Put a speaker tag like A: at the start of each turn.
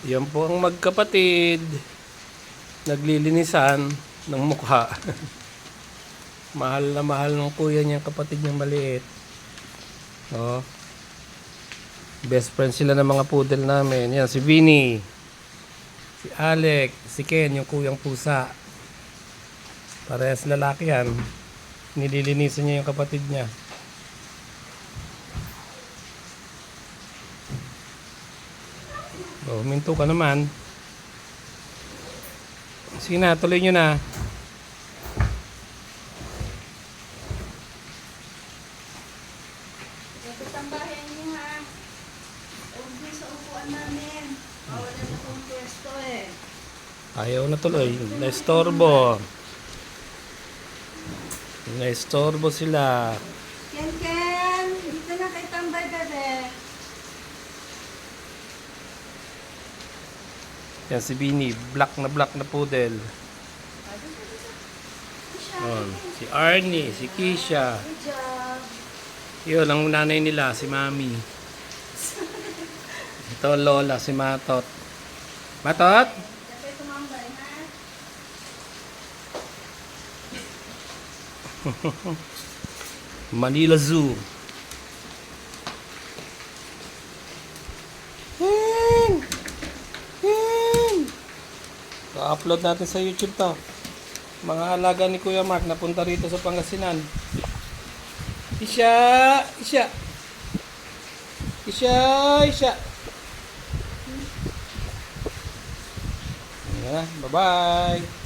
A: Yan po ang magkapatid. Naglilinisan ng mukha. Mahal na mahal ng kuya niyang kapatid niyang maliit. Oh. Best friend sila ng mga poodle namin. Yan, si Vinny. Si Alec. Si Ken, yung kuyang pusa. Parehas lalaki yan. Nililinisan niya yung kapatid niya. Oh, huminto ka naman. Sige na, tuloy nyo na.
B: Tambahin niyo ha. Huwag niyo sa upuan namin. Wala na kong pwesto eh.
A: Ayaw na tuloy. Naistorbo. Naistorbo sila.
B: Ken! Dito na kay tambay, bebe.
A: Yan si Bini. Black na poodle. Oh, si Arnie. Si Keisha.
B: Good job.
A: Yun, ang nanay nila, si Mami. Ito, Lola, si Matot. Matot?
B: Kapag tumambay, ha?
A: Manila Zoo. So-upload natin sa YouTube to. Mga alaga ni Kuya Mark napunta rito sa Pangasinan. Isya! Isya! Isya! Isya! Bye-bye!